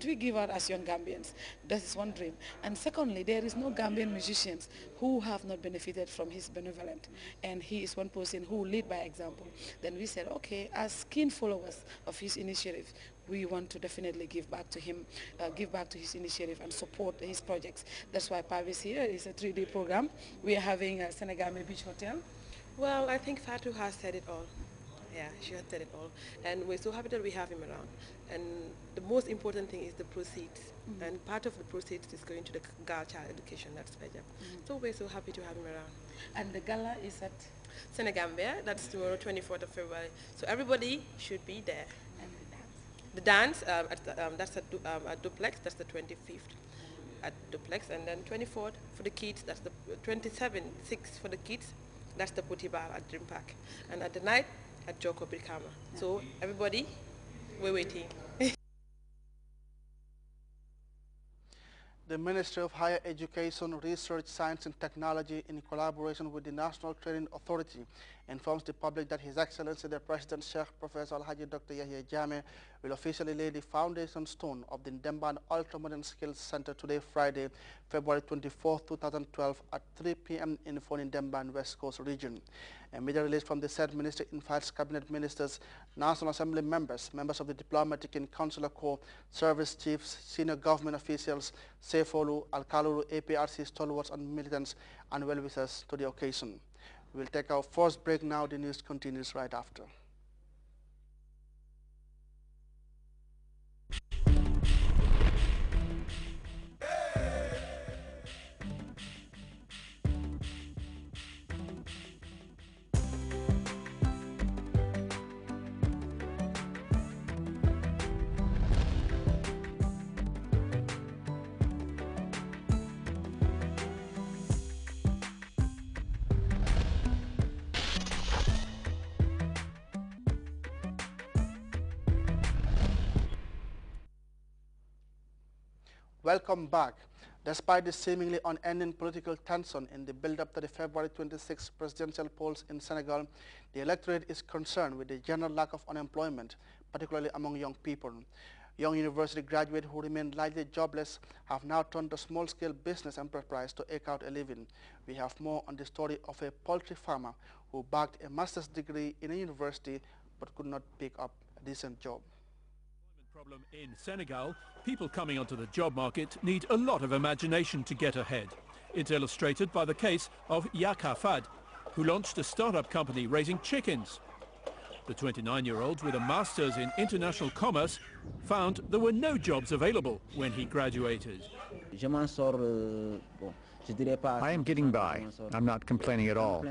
we give out as young Gambians? That is one dream. And secondly, there is no Gambian musicians who have not benefited from his benevolent. And he is one person who lead by example. Then we said, okay, as keen followers of his initiative, we want to definitely give back to him, give back to his initiative and support his projects. That's why Pav is here. It's a 3-day program. We are having a Senegame Beach Hotel. Well, I think Fatou has said it all. Yeah, she has said it all. And we're so happy that we have him around. And the most important thing is the proceeds. And part of the proceeds is going to the girl child education, that's Fajab. So we're so happy to have him around. And the gala is at? Senegambia, that's tomorrow, 24th of February. So everybody should be there. And the dance? That's at Duplex, that's the 25th at Duplex. And then 24th for the kids, that's the 27th, 6th for the kids, that's the Putti Bar at Dream Park. And at the night, at Joko Brikama. So everybody, we're waiting. The Ministry of Higher Education, Research, Science and Technology, in collaboration with the National Training Authority, informs the public that His Excellency the President Sheikh Professor Alhaji Dr. Yahya Jammeh will officially lay the foundation stone of the Ndemban Ultramodern Skills Center today, Friday, February 24, 2012 at 3 p.m. in Foni Ndemban West Coast region. A media release from the said ministry invites cabinet ministers, National Assembly members, members of the diplomatic and consular corps, service chiefs, senior government officials, Sefolu, Alkaluru, APRC stalwarts and militants and well-wishers to the occasion. We'll take our first break now. The news continues right after. Welcome back. Despite the seemingly unending political tension in the build-up to the February 26 presidential polls in Senegal, the electorate is concerned with the general lack of unemployment, particularly among young people. Young university graduates who remain largely jobless have now turned to small-scale business enterprise to eke out a living. We have more on the story of a poultry farmer who bagged a master's degree in a university but could not pick up a decent job. Problem in Senegal, people coming onto the job market need a lot of imagination to get ahead. It's illustrated by the case of Yaka Fad, who launched a startup company raising chickens. The 29-year-old with a master's in international commerce found there were no jobs available when he graduated. I am getting by. I'm not complaining at all.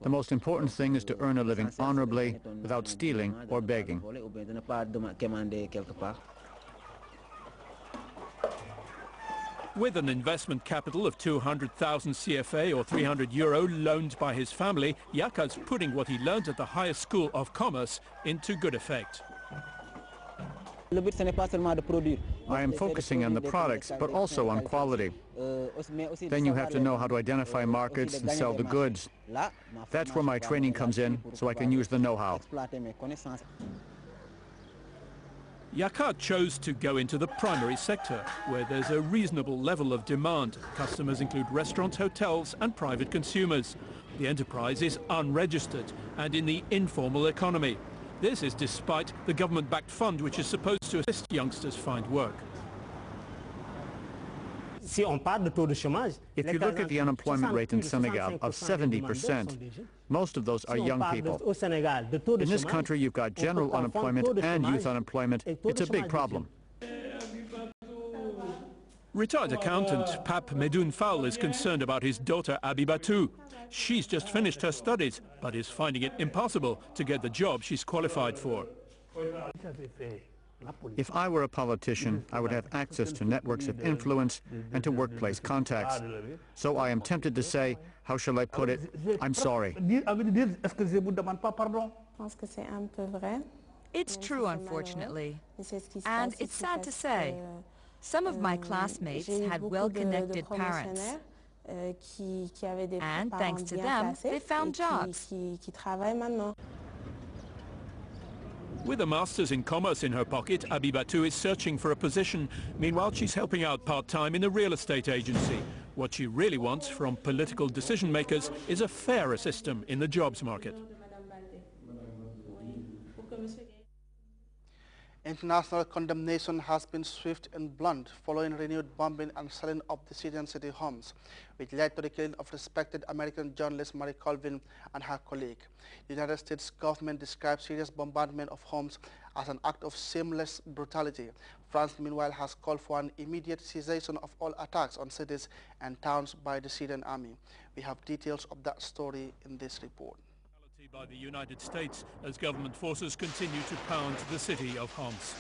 The most important thing is to earn a living honorably without stealing or begging. With an investment capital of 200,000 CFA or €300 loaned by his family, Yaka's putting what he learned at the highest school of commerce into good effect. I am focusing on the products, but also on quality. Then you have to know how to identify markets and sell the goods. That's where my training comes in, so I can use the know-how. Yaka chose to go into the primary sector, where there's a reasonable level of demand. Customers include restaurants, hotels and private consumers. The enterprise is unregistered and in the informal economy. This is despite the government-backed fund which is supposed to assist youngsters find work. If you look at the unemployment rate in Senegal of 70%, most of those are young people. In this country, you've got general unemployment and youth unemployment. It's a big problem. Retired accountant Pap Medoun Fall is concerned about his daughter Abibatu. She's just finished her studies, but is finding it impossible to get the job she's qualified for. If I were a politician, I would have access to networks of influence and to workplace contacts. So I am tempted to say, how shall I put it? I'm sorry. It's true, unfortunately. And it's sad to say. Some of my classmates had well-connected parents. And thanks to them, they found jobs. With a master's in commerce in her pocket, Abibatu is searching for a position. Meanwhile, she's helping out part-time in a real estate agency. What she really wants from political decision-makers is a fairer system in the jobs market. International condemnation has been swift and blunt following renewed bombing and selling of the Syrian city homes, which led to the killing of respected American journalist Mary Colvin and her colleague. The United States government described Syria's bombardment of homes as an act of shameless brutality. France, meanwhile, has called for an immediate cessation of all attacks on cities and towns by the Syrian army. We have details of that story in this report. By the United States as government forces continue to pound the city of Homs.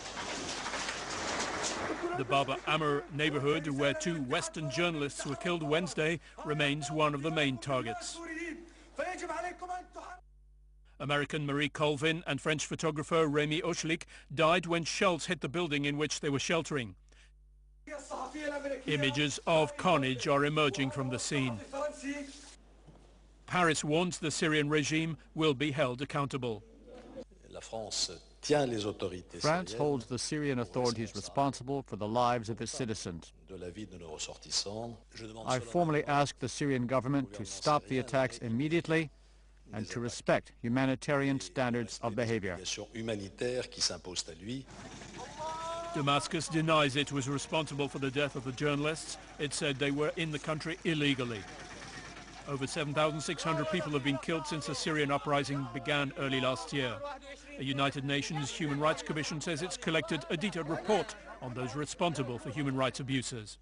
The Baba Amr neighborhood, where 2 Western journalists were killed Wednesday, remains one of the main targets. American Marie Colvin and French photographer Rémi Ochlik died when shells hit the building in which they were sheltering. Images of carnage are emerging from the scene. Paris warns the Syrian regime will be held accountable. France holds the Syrian authorities responsible for the lives of its citizens. I formally ask the Syrian government to stop the attacks immediately and to respect humanitarian standards of behavior. Damascus denies it was responsible for the death of the journalists. It said they were in the country illegally. Over 7,600 people have been killed since the Syrian uprising began early last year. A United Nations Human Rights Commission says it's collected a detailed report on those responsible for human rights abuses.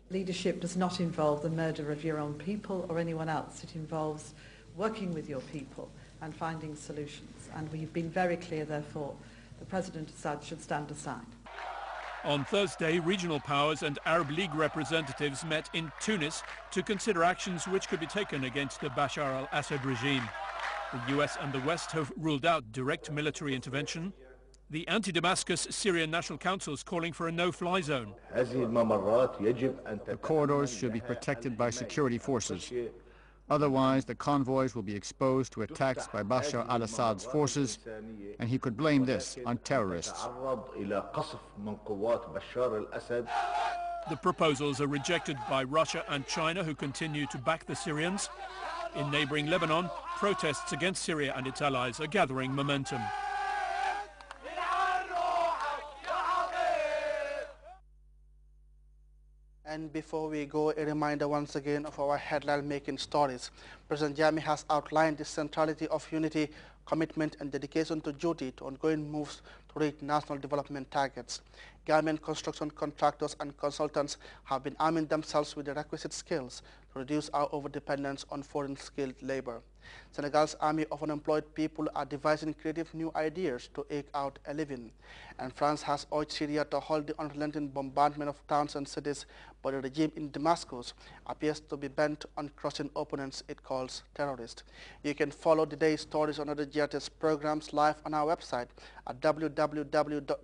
Leadership does not involve the murder of your own people or anyone else. It involves working with your people and finding solutions. And we've been very clear, therefore, that President Assad should stand aside. On Thursday, regional powers and Arab League representatives met in Tunis to consider actions which could be taken against the Bashar al-Assad regime. The US and the West have ruled out direct military intervention. The anti-Damascus Syrian National Council is calling for a no-fly zone. The corridors should be protected by security forces. Otherwise, the convoys will be exposed to attacks by Bashar al-Assad's forces, and he could blame this on terrorists. The proposals are rejected by Russia and China, who continue to back the Syrians. In neighboring Lebanon, protests against Syria and its allies are gathering momentum. And before we go, a reminder once again of our headline-making stories. President Jammeh has outlined the centrality of unity, commitment and dedication to duty to ongoing moves to reach national development targets. Gambian construction contractors and consultants have been arming themselves with the requisite skills to reduce our overdependence on foreign skilled labor. Senegal's army of unemployed people are devising creative new ideas to eke out a living. And France has urged Syria to halt the unrelenting bombardment of towns and cities, but the regime in Damascus appears to be bent on crushing opponents it calls terrorists. You can follow the day's stories on other GRTS programs live on our website at www.grts.gm.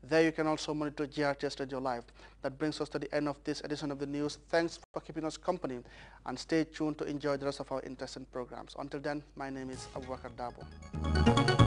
There you can also monitor GRTS Radio Live. That brings us to the end of this edition of the news. Thanks for keeping us company, and stay tuned to enjoy the rest of our interesting programs. Until then, my name is Abubakar Dabo.